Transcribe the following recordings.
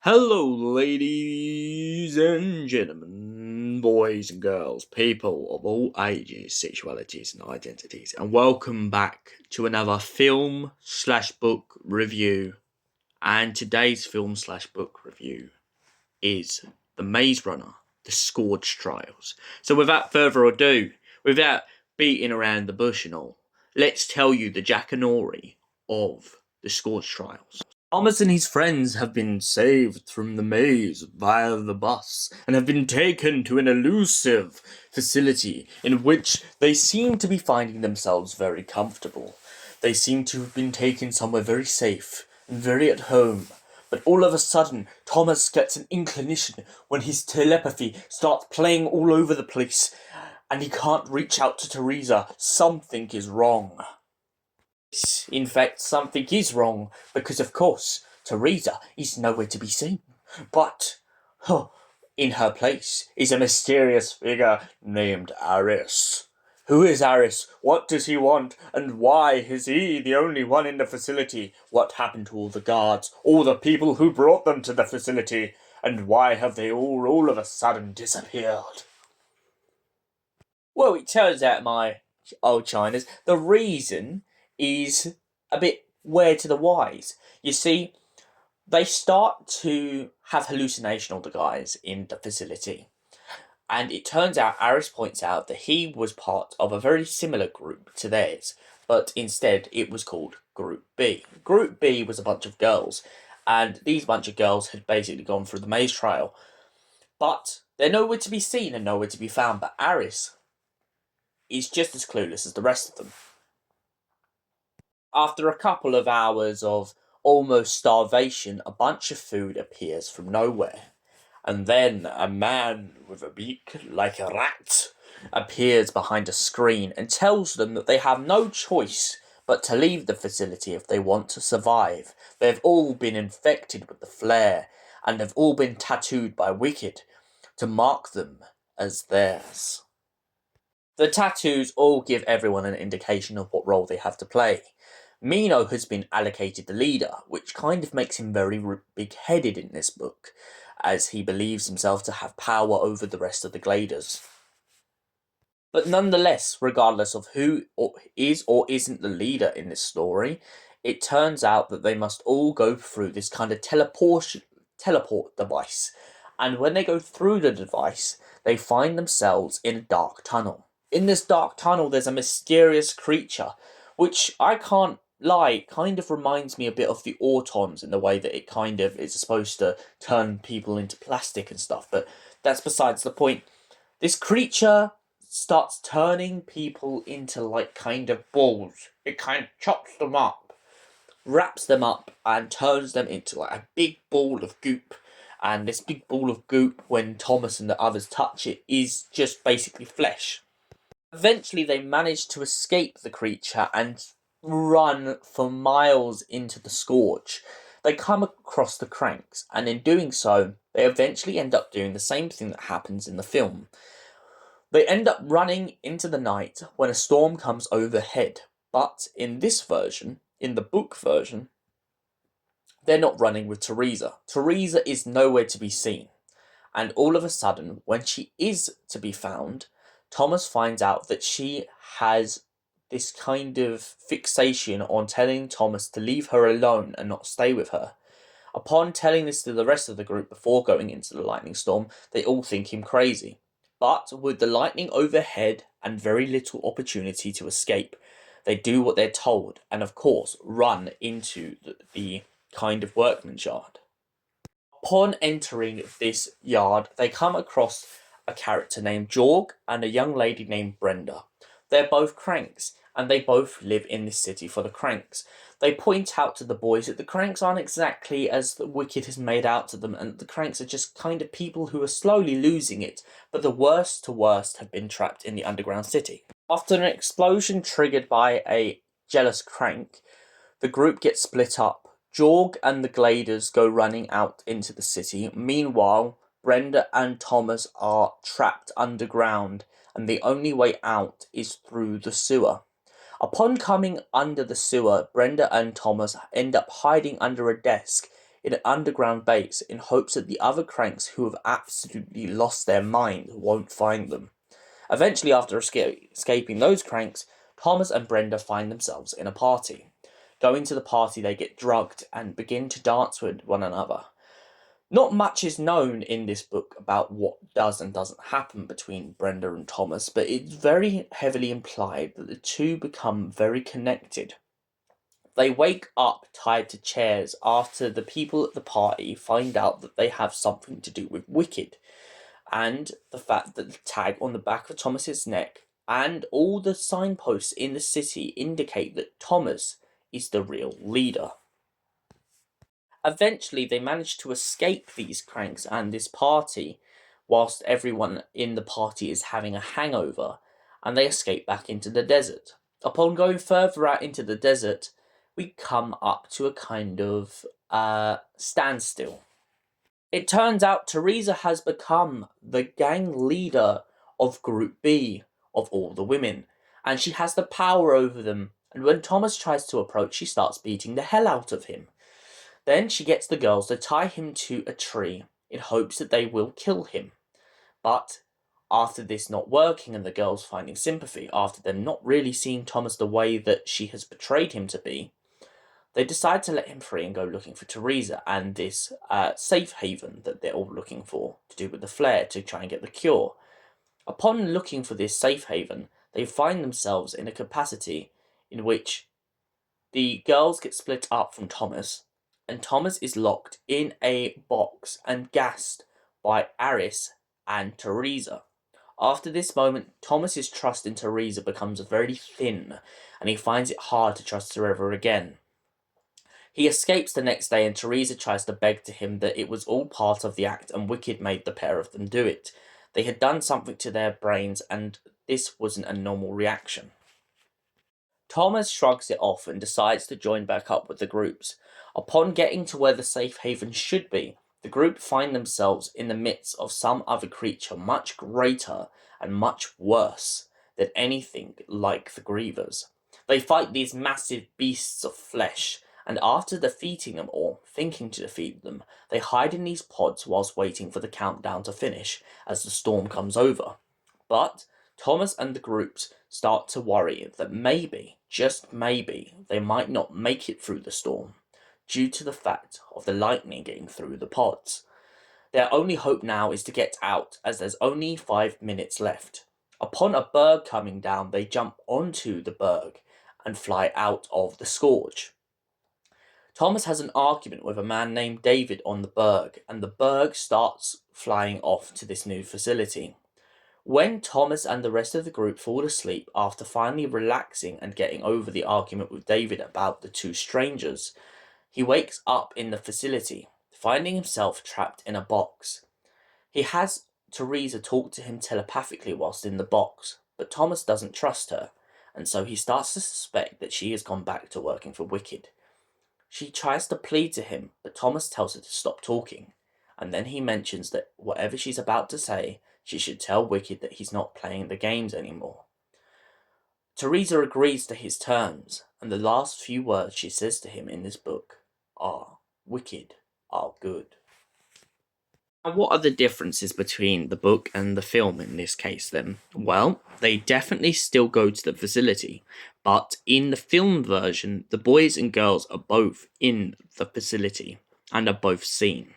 Hello, ladies and gentlemen, boys and girls, people of all ages, sexualities, and identities, and welcome back to another film/book review. And today's film/book review is The Maze Runner, The Scorch Trials. So, without further ado, without beating around the bush and all, let's tell you the Jackanory of The Scorch Trials. Thomas and his friends have been saved from the maze via the bus and have been taken to an elusive facility in which they seem to be finding themselves very comfortable. They seem to have been taken somewhere very safe and very at home. But all of a sudden, Thomas gets an inclination when his telepathy starts playing all over the place and he can't reach out to Teresa. Something is wrong. In fact, something is wrong, because of course, Teresa is nowhere to be seen. But, in her place is a mysterious figure named Aris. Who is Aris? What does he want? And why is he the only one in the facility? What happened to all the guards, all the people who brought them to the facility? And why have they all of a sudden disappeared? Well, it turns out, my old Chinas, the reason is a bit weird to the wise. You see, they start to have hallucination, all the guys in the facility. And it turns out, Aris points out that he was part of a very similar group to theirs, but instead it was called Group B. Group B was a bunch of girls, and these bunch of girls had basically gone through the maze trial. But they're nowhere to be seen and nowhere to be found, but Aris is just as clueless as the rest of them. After a couple of hours of almost starvation, a bunch of food appears from nowhere. And then a man with a beak like a rat appears behind a screen and tells them that they have no choice but to leave the facility if they want to survive. They've all been infected with the flare and have all been tattooed by Wicked to mark them as theirs. The tattoos all give everyone an indication of what role they have to play. Mino has been allocated the leader, which kind of makes him very big-headed in this book, as he believes himself to have power over the rest of the Gladers. But nonetheless, regardless of who is or isn't the leader in this story, it turns out that they must all go through this kind of teleport device. And when they go through the device, they find themselves in a dark tunnel. In this dark tunnel, there's a mysterious creature, which I can't lie, kind of reminds me a bit of the Autons in the way that it kind of is supposed to turn people into plastic and stuff, but that's besides the point. This creature starts turning people into like kind of balls. It kind of chops them up, wraps them up, and turns them into like a big ball of goop. And this big ball of goop, when Thomas and the others touch it, is just basically flesh. Eventually, they manage to escape the creature and run for miles into the Scorch. They come across the Cranks, and in doing so, they eventually end up doing the same thing that happens in the film. They end up running into the night when a storm comes overhead, but in this version, in the book version, they're not running with Teresa. Teresa is nowhere to be seen, and all of a sudden, when she is to be found, Thomas finds out that she has this kind of fixation on telling Thomas to leave her alone and not stay with her. Upon telling this to the rest of the group before going into the lightning storm, they all think him crazy. But with the lightning overhead and very little opportunity to escape, they do what they're told and, of course, run into the kind of workman's yard. Upon entering this yard, they come across a character named Jorg and a young lady named Brenda. They're both cranks, and they both live in this city for the cranks. They point out to the boys that the cranks aren't exactly as the Wicked has made out to them, and the cranks are just kind of people who are slowly losing it, but the worst to worst have been trapped in the underground city. After an explosion triggered by a jealous crank, the group gets split up. Jorg and the Gladers go running out into the city. Meanwhile, Brenda and Thomas are trapped underground, and the only way out is through the sewer. Upon coming under the sewer, Brenda and Thomas end up hiding under a desk in an underground base in hopes that the other cranks who have absolutely lost their mind won't find them. Eventually, after escaping those cranks, Thomas and Brenda find themselves in a party. Going to the party, they get drugged and begin to dance with one another. Not much is known in this book about what does and doesn't happen between Brenda and Thomas, but it's very heavily implied that the two become very connected. They wake up tied to chairs after the people at the party find out that they have something to do with Wicked, and the fact that the tag on the back of Thomas's neck and all the signposts in the city indicate that Thomas is the real leader. Eventually, they manage to escape these cranks and this party, whilst everyone in the party is having a hangover, and they escape back into the desert. Upon going further out into the desert, we come up to a kind of standstill. It turns out Teresa has become the gang leader of Group B of all the women, and she has the power over them. And when Thomas tries to approach, she starts beating the hell out of him. Then she gets the girls to tie him to a tree in hopes that they will kill him. But after this not working and the girls finding sympathy, after them not really seeing Thomas the way that she has betrayed him to be, they decide to let him free and go looking for Teresa and this safe haven that they're all looking for to do with the flare to try and get the cure. Upon looking for this safe haven, they find themselves in a capacity in which the girls get split up from Thomas, and Thomas is locked in a box and gassed by Aris and Teresa. After this moment, Thomas's trust in Teresa becomes very thin, and he finds it hard to trust her ever again. He escapes the next day, and Teresa tries to beg to him that it was all part of the act and Wicked made the pair of them do it. They had done something to their brains, and this wasn't a normal reaction. Thomas shrugs it off and decides to join back up with the groups. Upon getting to where the safe haven should be, the group find themselves in the midst of some other creature much greater and much worse than anything like the Grievers. They fight these massive beasts of flesh, and after defeating them or thinking to defeat them, they hide in these pods whilst waiting for the countdown to finish as the storm comes over. But Thomas and the groups start to worry that maybe, just maybe, they might not make it through the storm due to the fact of the lightning getting through the pods. Their only hope now is to get out, as there's only 5 minutes left. Upon a berg coming down, they jump onto the berg and fly out of the Scorch. Thomas has an argument with a man named David on the berg, and the berg starts flying off to this new facility. When Thomas and the rest of the group fall asleep after finally relaxing and getting over the argument with David about the two strangers, he wakes up in the facility, finding himself trapped in a box. He has Teresa talk to him telepathically whilst in the box, but Thomas doesn't trust her, and so he starts to suspect that she has gone back to working for Wicked. She tries to plead to him, but Thomas tells her to stop talking, and then he mentions that whatever she's about to say, she should tell Wicked that he's not playing the games anymore. Teresa agrees to his terms, and the last few words she says to him in this book are, "Wicked are good." And what are the differences between the book and the film in this case then? Well, they definitely still go to the facility, but in the film version, the boys and girls are both in the facility and are both seen.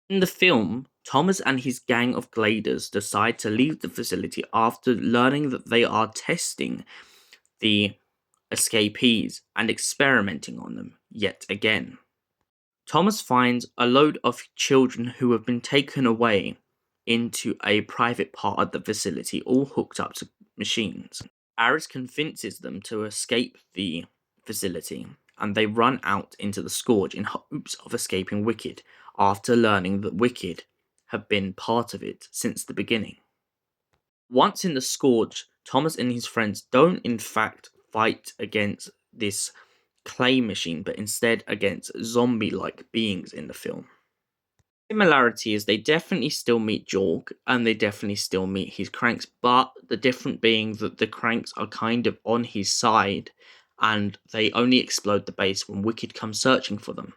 In the film, Thomas and his gang of gliders decide to leave the facility after learning that they are testing the escapees and experimenting on them yet again. Thomas finds a load of children who have been taken away into a private part of the facility, all hooked up to machines. Aris convinces them to escape the facility, and they run out into the Scourge in hopes of escaping Wicked, after learning that Wicked have been part of it since the beginning. Once in the Scourge, Thomas and his friends don't in fact fight against this clay machine, but instead against zombie-like beings in the film. Similarity is they definitely still meet Jorg, and they definitely still meet his cranks, but the difference being that the cranks are kind of on his side, and they only explode the base when Wicked comes searching for them.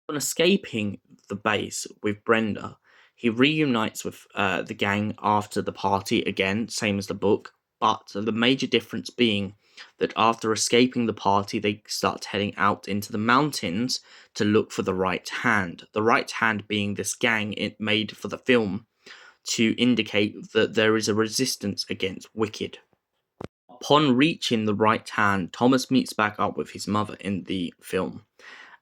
On escaping the base with Brenda, he reunites with the gang after the party again, same as the book, but the major difference being that after escaping the party, they start heading out into the mountains to look for the right hand. The right hand being this gang it made for the film to indicate that there is a resistance against Wicked. Upon reaching the right hand, Thomas meets back up with his mother in the film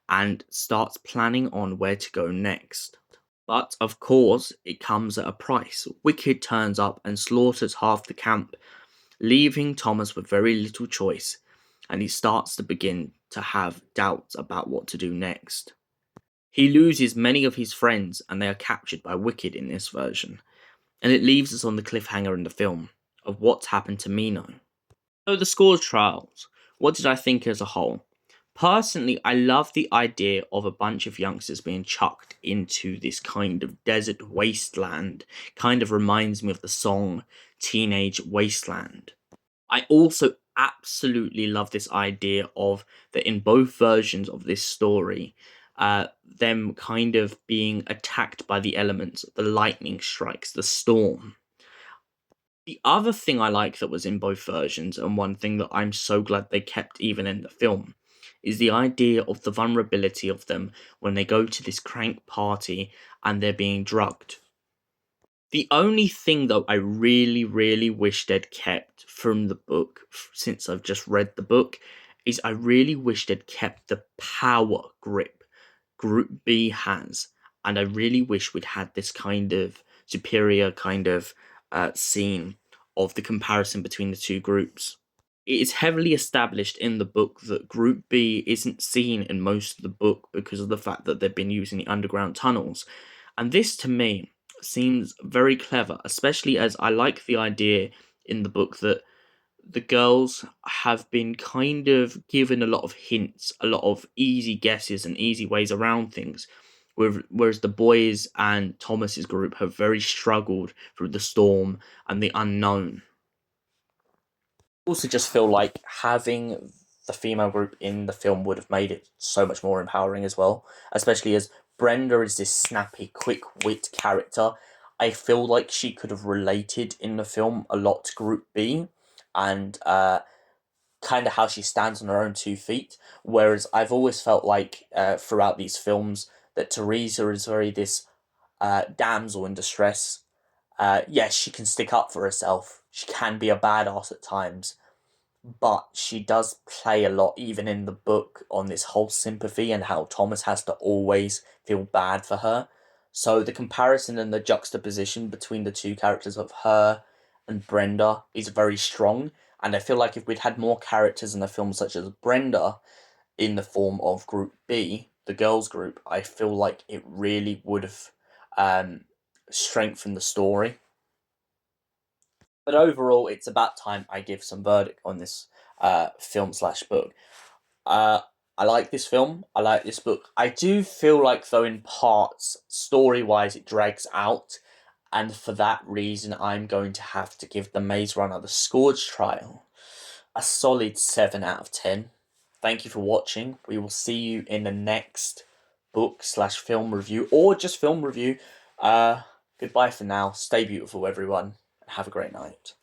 and starts planning on where to go next. But of course, it comes at a price. Wicked turns up and slaughters half the camp, leaving Thomas with very little choice, and he starts to begin to have doubts about what to do next. He loses many of his friends, and they are captured by Wicked in this version, and it leaves us on the cliffhanger in the film of what's happened to Mino. So the Scorch trials, what did I think as a whole? Personally, I love the idea of a bunch of youngsters being chucked into this kind of desert wasteland. Kind of reminds me of the song Teenage Wasteland. I also absolutely love this idea of that in both versions of this story, them kind of being attacked by the elements, the lightning strikes, the storm. The other thing I like that was in both versions, and one thing that I'm so glad they kept even in the film, is the idea of the vulnerability of them when they go to this crank party and they're being drugged. The only thing though I really, really wish they'd kept from the book, since I've just read the book, is I really wish they'd kept the power grip Group B has. And I really wish we'd had this kind of superior kind of scene of the comparison between the two groups. It is heavily established in the book that Group B isn't seen in most of the book because of the fact that they've been using the underground tunnels. And this to me seems very clever, especially as I like the idea in the book that the girls have been kind of given a lot of hints, a lot of easy guesses and easy ways around things. Whereas the boys and Thomas's group have very struggled through the storm and the unknown. I also just feel like having the female group in the film would have made it so much more empowering as well, especially as Brenda is this snappy, quick wit character. I feel like she could have related in the film a lot to Group B, and kind of how she stands on her own 2 feet. Whereas I've always felt like throughout these films that Teresa is very this damsel in distress. Yes, she can stick up for herself. She can be a badass at times, but she does play a lot, even in the book, on this whole sympathy and how Thomas has to always feel bad for her. So the comparison and the juxtaposition between the two characters of her and Brenda is very strong. And I feel like if we'd had more characters in the film, such as Brenda, in the form of Group B, the girls' group, I feel like it really would have strengthened the story. But overall, it's about time I give some verdict on this film slash book. Uh, I like this film. I like this book. I do feel like, though, in parts, story wise, it drags out. And for that reason, I'm going to have to give The Maze Runner The Scourge Trial a solid 7 out of 10. Thank you for watching. We will see you in the next book slash film review, or just film review. Goodbye for now. Stay beautiful, everyone, and have a great night.